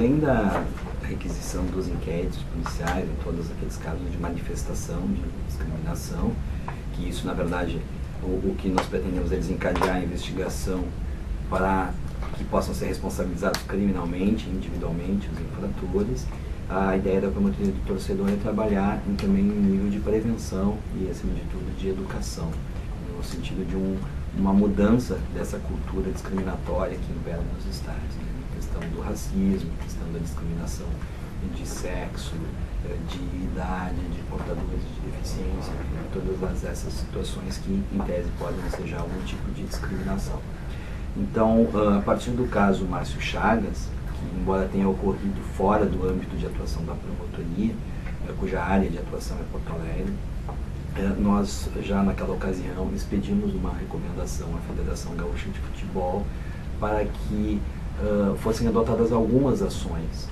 além da requisição dos inquéritos policiais em todos aqueles casos de manifestação, de discriminação, que isso, na verdade, o que nós pretendemos é desencadear a investigação para que possam ser responsabilizados criminalmente, individualmente, os infratores. A ideia da promotoria do torcedor é trabalhar também no nível de prevenção e, acima de tudo, de educação, no sentido de uma mudança dessa cultura discriminatória que impera nos estádios, né? A questão do racismo, a questão da discriminação de sexo, de idade, de portadores de deficiência, enfim, todas essas situações que, em tese, podem ser algum tipo de discriminação. Então, a partir do caso Márcio Chagas, que embora tenha ocorrido fora do âmbito de atuação da promotoria, cuja área de atuação é Porto Alegre, nós já naquela ocasião expedimos uma recomendação à Federação Gaúcha de Futebol para que fossem adotadas algumas ações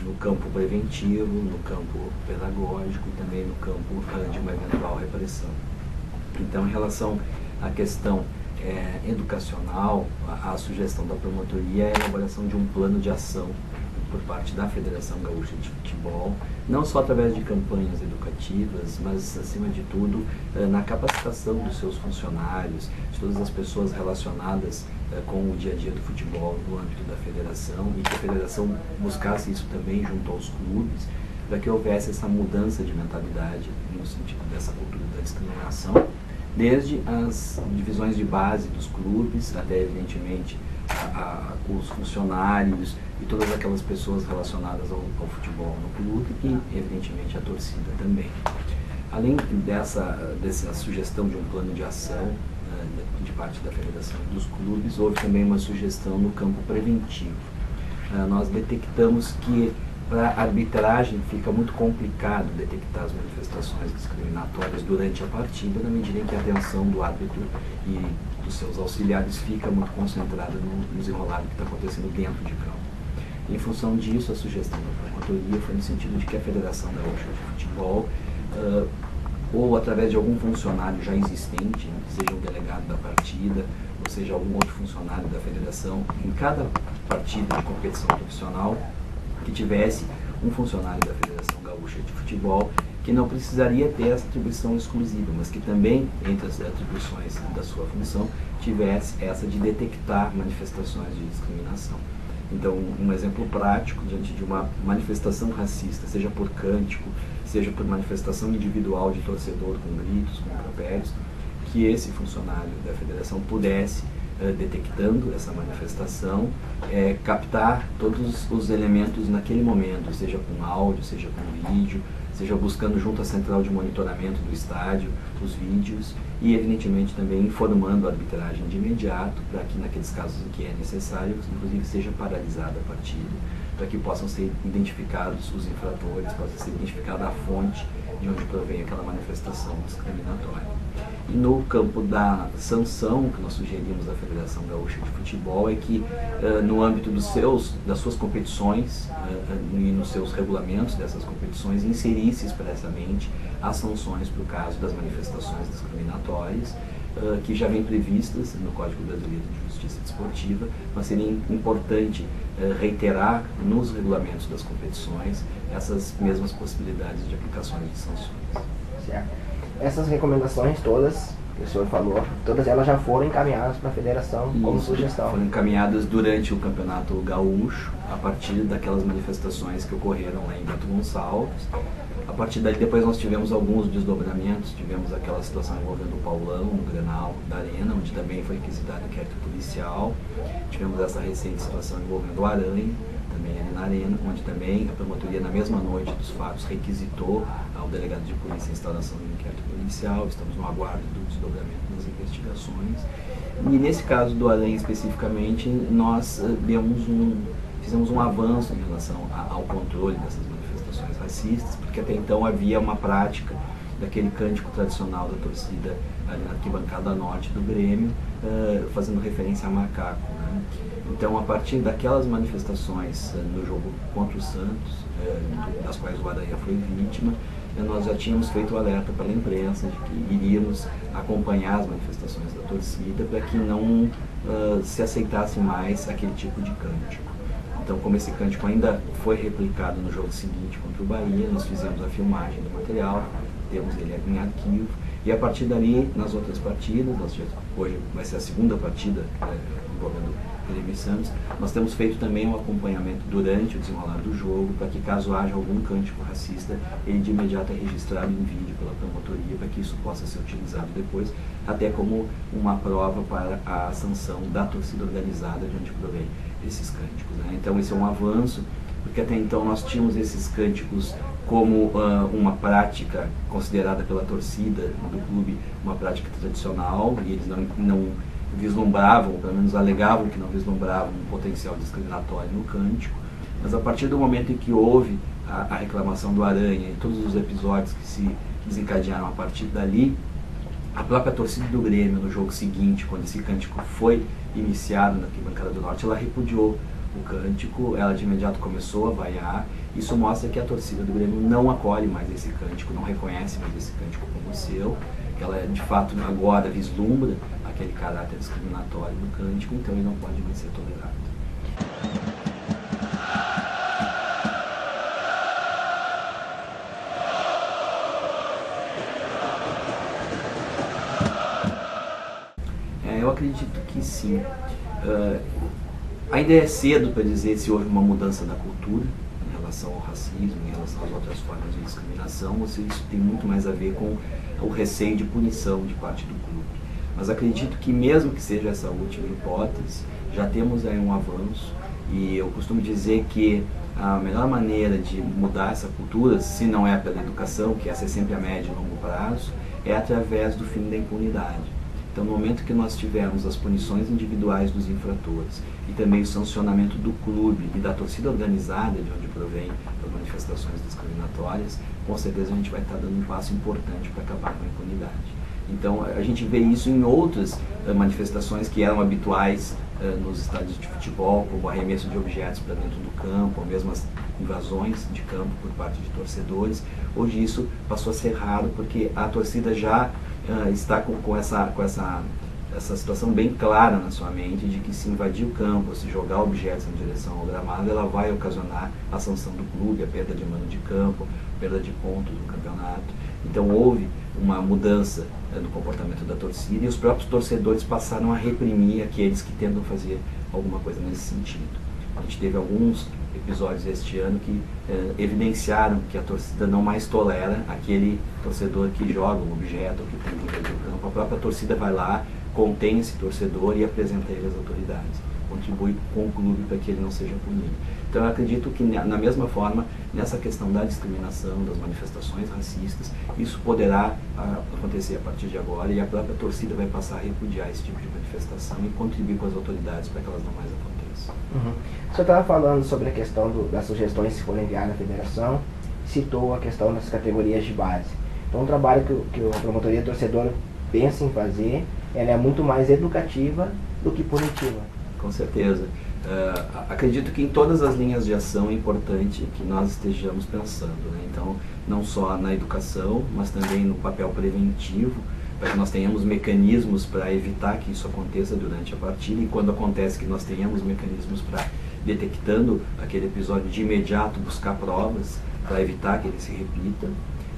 no campo preventivo, no campo pedagógico e também no campo de uma eventual repressão. Então, em relação à questão educacional, a sugestão da promotoria é a elaboração de um plano de ação por parte da Federação Gaúcha de Futebol, não só através de campanhas educativas, mas, acima de tudo, na capacitação dos seus funcionários, de todas as pessoas relacionadas com o dia a dia do futebol no âmbito da federação, e que a federação buscasse isso também junto aos clubes, para que houvesse essa mudança de mentalidade no sentido dessa cultura da discriminação, desde as divisões de base dos clubes, até, evidentemente, os funcionários e todas aquelas pessoas relacionadas ao futebol no clube e, evidentemente, a torcida também. Além dessa sugestão de um plano de ação de parte da federação e dos clubes, houve também uma sugestão no campo preventivo. Nós detectamos que para a arbitragem fica muito complicado detectar as manifestações discriminatórias durante a partida, na medida em que a atenção do árbitro e dos seus auxiliares fica muito concentrada no desenrolar que está acontecendo dentro de campo. Em função disso, a sugestão da promotoria foi no sentido de que a Federação Gaúcha de Futebol, ou através de algum funcionário já existente, seja um delegado da partida, ou seja algum outro funcionário da federação, em cada partida de competição profissional, que tivesse um funcionário da Federação Gaúcha de Futebol que não precisaria ter essa atribuição exclusiva, mas que também, entre as atribuições da sua função, tivesse essa de detectar manifestações de discriminação. Então, um exemplo prático, diante de uma manifestação racista, seja por cântico, seja por manifestação individual de torcedor com gritos, com impropérios, que esse funcionário da federação pudesse, detectando essa manifestação, captar todos os elementos naquele momento, seja com áudio, seja com vídeo, seja buscando junto à central de monitoramento do estádio os vídeos e, evidentemente, também informando a arbitragem de imediato para que, naqueles casos em que é necessário, inclusive seja paralisada a partida, para que possam ser identificados os infratores, possa ser identificada a fonte de onde provém aquela manifestação discriminatória. E no campo da sanção, que nós sugerimos à Federação Gaúcha de Futebol, é que no âmbito das suas competições e nos seus regulamentos dessas competições, inserisse expressamente as sanções para o caso das manifestações discriminatórias, que já vêm previstas no Código Brasileiro de Justiça Desportiva, mas seria importante reiterar nos regulamentos das competições essas mesmas possibilidades de aplicações de sanções. Certo. Essas recomendações todas, que o senhor falou, todas elas já foram encaminhadas para a federação como sugestão. Foram encaminhadas durante o Campeonato Gaúcho, a partir daquelas manifestações que ocorreram lá em Bento Gonçalves. A partir daí, depois nós tivemos alguns desdobramentos, tivemos aquela situação envolvendo o Paulão, no Grenal da Arena, onde também foi requisitado inquérito policial. Tivemos essa recente situação envolvendo o Aranha, também ali na Arena, onde também a promotoria, na mesma noite dos fatos, requisitou ao delegado de polícia a instalação de um inquérito policial. Estamos no aguardo do desdobramento das investigações. E nesse caso do Aranha especificamente, nós fizemos um avanço em relação ao controle dessas manifestações racistas, porque até então havia uma prática daquele cântico tradicional da torcida ali na arquibancada norte do Grêmio, fazendo referência a macaco, né? Então, a partir daquelas manifestações no jogo contra o Santos, das quais o Aranha foi vítima, nós já tínhamos feito o alerta para a imprensa de que iríamos acompanhar as manifestações da torcida para que não se aceitasse mais aquele tipo de cântico. Então, como esse cântico ainda foi replicado no jogo seguinte contra o Bahia, nós fizemos a filmagem do material, temos ele em arquivo, e a partir dali, nas outras partidas, hoje vai ser a segunda partida envolvendo Grêmio e Santos, nós temos feito também um acompanhamento durante o desenrolar do jogo, para que caso haja algum cântico racista, ele de imediato é registrado em vídeo pela promotoria, para que isso possa ser utilizado depois, até como uma prova para a sanção da torcida organizada de onde provém esses cânticos, né? Então esse é um avanço, porque até então nós tínhamos esses cânticos como uma prática considerada pela torcida do clube, uma prática tradicional, e eles não vislumbravam, pelo menos alegavam que não vislumbravam um potencial discriminatório no cântico, mas a partir do momento em que houve a reclamação do Aranha e todos os episódios que se desencadearam a partir dali, a própria torcida do Grêmio, no jogo seguinte, quando esse cântico foi iniciado na Arquibancada do Norte, ela repudiou o cântico, ela de imediato começou a vaiar. Isso mostra que a torcida do Grêmio não acolhe mais esse cântico, não reconhece mais esse cântico como seu, que ela de fato agora vislumbra aquele caráter discriminatório do cântico, então ele não pode mais ser tolerado. Eu acredito que sim. Ainda é cedo para dizer se houve uma mudança da cultura em relação ao racismo, em relação às outras formas de discriminação, ou se isso tem muito mais a ver com o receio de punição de parte do clube. Mas acredito que mesmo que seja essa última hipótese, já temos aí um avanço, e eu costumo dizer que a melhor maneira de mudar essa cultura, se não é pela educação, que essa é sempre a médio e longo prazo, é através do fim da impunidade. Então, no momento que nós tivermos as punições individuais dos infratores e também o sancionamento do clube e da torcida organizada, de onde provém as manifestações discriminatórias, com certeza a gente vai estar dando um passo importante para acabar com a impunidade. Então, a gente vê isso em outras manifestações que eram habituais nos estádios de futebol, como o arremesso de objetos para dentro do campo, ou mesmo as invasões de campo por parte de torcedores. Hoje isso passou a ser raro, porque a torcida já está com essa situação bem clara na sua mente de que se invadir o campo, se jogar objetos em direção ao gramado, ela vai ocasionar a sanção do clube, a perda de mando de campo, perda de pontos no campeonato. Então houve uma mudança no comportamento da torcida, e os próprios torcedores passaram a reprimir aqueles que tentam fazer alguma coisa nesse sentido. A gente teve alguns episódios este ano que evidenciaram que a torcida não mais tolera aquele torcedor que joga um objeto ou que tenta invadir o campo. A própria torcida vai lá, contém esse torcedor e apresenta ele às autoridades, contribui com o clube para que ele não seja punido. Então eu acredito que na mesma forma, nessa questão da discriminação, das manifestações racistas, isso poderá acontecer a partir de agora, e a própria torcida vai passar a repudiar esse tipo de manifestação e contribuir com as autoridades para que elas não mais aconteçam. O senhor estava falando sobre a questão das sugestões que foram enviadas à federação, citou a questão das categorias de base. Então o trabalho que a promotoria torcedora pensa em fazer, ela é muito mais educativa do que punitiva. Com certeza. Acredito que em todas as linhas de ação é importante que nós estejamos pensando, né? Então, não só na educação, mas também no papel preventivo, para que nós tenhamos mecanismos para evitar que isso aconteça durante a partida, e quando acontece que nós tenhamos mecanismos para, detectando aquele episódio, de imediato buscar provas para evitar que ele se repita.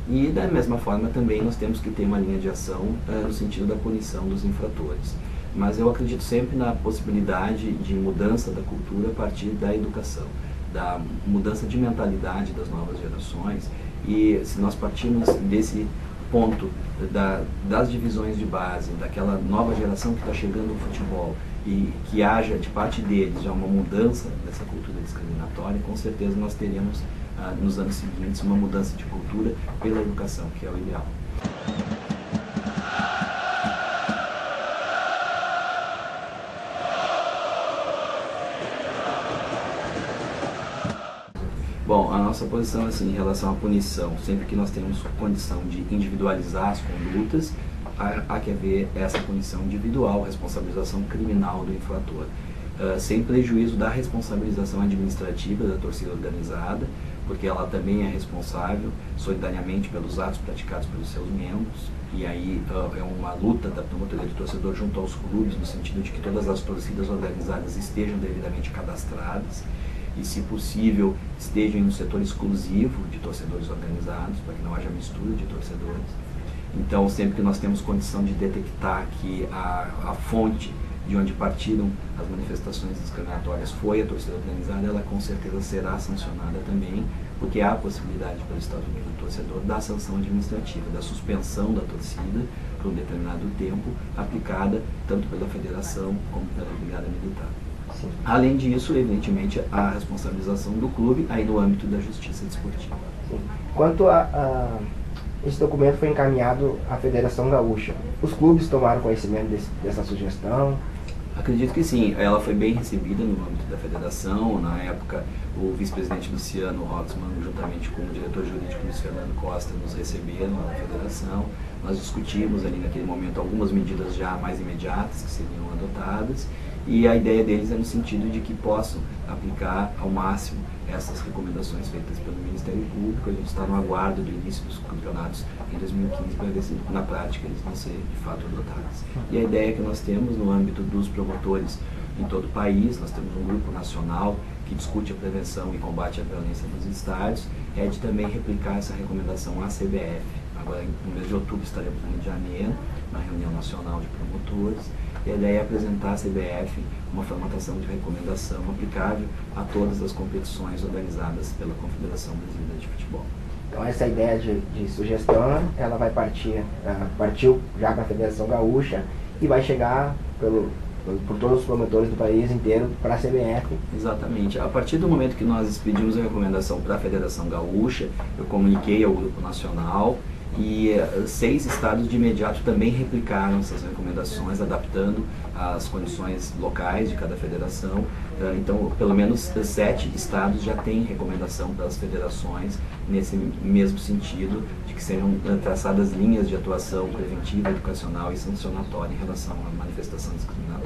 E da mesma forma também nós temos que ter uma linha de ação no sentido da punição dos infratores. Mas eu acredito sempre na possibilidade de mudança da cultura a partir da educação, da mudança de mentalidade das novas gerações. E se nós partirmos desse ponto das divisões de base, daquela nova geração que está chegando no futebol, e que haja de parte deles já uma mudança dessa cultura discriminatória, com certeza nós teremos nos anos seguintes uma mudança de cultura pela educação, que é o ideal. Bom, a nossa posição assim, em relação à punição, sempre que nós temos condição de individualizar as condutas, há que haver essa punição individual, responsabilização criminal do infrator, sem prejuízo da responsabilização administrativa da torcida organizada, porque ela também é responsável solidariamente pelos atos praticados pelos seus membros, e aí é uma luta da promotoria do torcedor junto aos clubes, no sentido de que todas as torcidas organizadas estejam devidamente cadastradas. e, se possível, estejam em um setor exclusivo de torcedores organizados, para que não haja mistura de torcedores. Então, sempre que nós temos condição de detectar que a fonte de onde partiram as manifestações discriminatórias foi a torcida organizada, ela com certeza será sancionada também, porque há a possibilidade pelo Estatuto do Torcedor da sanção administrativa, da suspensão da torcida por um determinado tempo, aplicada tanto pela federação como pela brigada militar. Sim. Além disso, evidentemente, a responsabilização do clube aí no âmbito da justiça desportiva. Sim. Quanto esse documento foi encaminhado à Federação Gaúcha, os clubes tomaram conhecimento dessa sugestão? Acredito que sim, ela foi bem recebida no âmbito da federação. Na época, o vice-presidente Luciano Rotzmann, juntamente com o diretor jurídico Luiz Fernando Costa, nos receberam na federação. Nós discutimos ali naquele momento algumas medidas já mais imediatas que seriam adotadas, e a ideia deles é no sentido de que possam aplicar ao máximo essas recomendações feitas pelo Ministério Público. A gente está no aguardo do início dos campeonatos em 2015 para ver se na prática eles vão ser de fato adotados. E a ideia que nós temos no âmbito dos promotores em todo o país, nós temos um grupo nacional que discute a prevenção e combate à violência nos estádios, é de também replicar essa recomendação à CBF. Agora, no mês de outubro, estaremos no Rio de Janeiro, na reunião nacional de promotores, e a ideia é apresentar à CBF uma formatação de recomendação aplicável a todas as competições organizadas pela Confederação Brasileira de Futebol. Então essa ideia de sugestão, ela vai partiu já para a Federação Gaúcha e vai chegar por todos os promotores do país inteiro para a CBF. Exatamente. A partir do momento que nós expedimos a recomendação para a Federação Gaúcha, eu comuniquei ao Grupo Nacional, e 6 estados de imediato também replicaram essas recomendações, adaptando às condições locais de cada federação. Então, pelo menos 7 estados já têm recomendação das federações nesse mesmo sentido, de que sejam traçadas linhas de atuação preventiva, educacional e sancionatória em relação à manifestação discriminatória.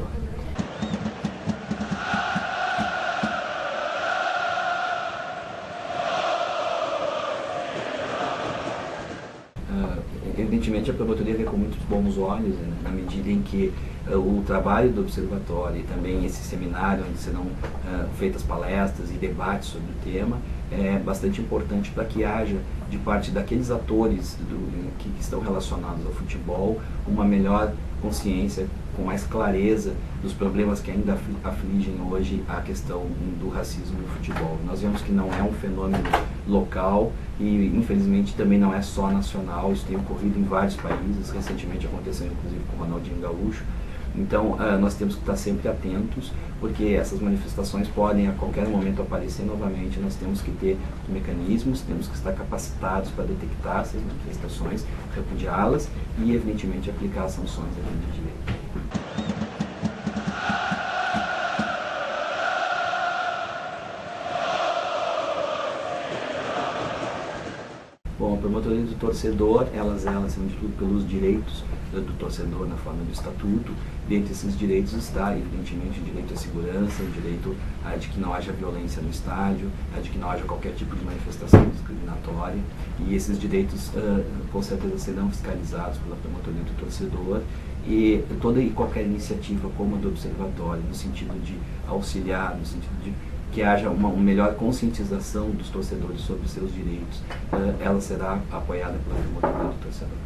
Evidentemente, a promotoria vê com muitos bons olhos, né, na medida em que o trabalho do observatório e também esse seminário, onde serão feitas palestras e debates sobre o tema, é bastante importante para que haja, de parte daqueles atores que estão relacionados ao futebol, uma melhor consciência, com mais clareza dos problemas que ainda afligem hoje a questão do racismo no futebol. Nós vemos que não é um fenômeno local e, infelizmente, também não é só nacional. Isso tem ocorrido em vários países. Recentemente aconteceu, inclusive, com o Ronaldinho Gaúcho. Então, nós temos que estar sempre atentos, porque essas manifestações podem a qualquer momento aparecer novamente. Nós temos que ter mecanismos, temos que estar capacitados para detectar essas manifestações, repudiá-las e, evidentemente, aplicar as sanções à lei de direito. Bom, a promotoria do torcedor, ela zela, acima de tudo, pelos direitos do torcedor na forma do estatuto. Dentre esses direitos está, evidentemente, o direito à segurança, o direito de que não haja violência no estádio, de que não haja qualquer tipo de manifestação discriminatória. E esses direitos, com certeza, serão fiscalizados pela promotoria do torcedor. E toda e qualquer iniciativa como a do observatório, no sentido de auxiliar, no sentido de que haja uma melhor conscientização dos torcedores sobre os seus direitos, ela será apoiada pela promotoria do torcedor.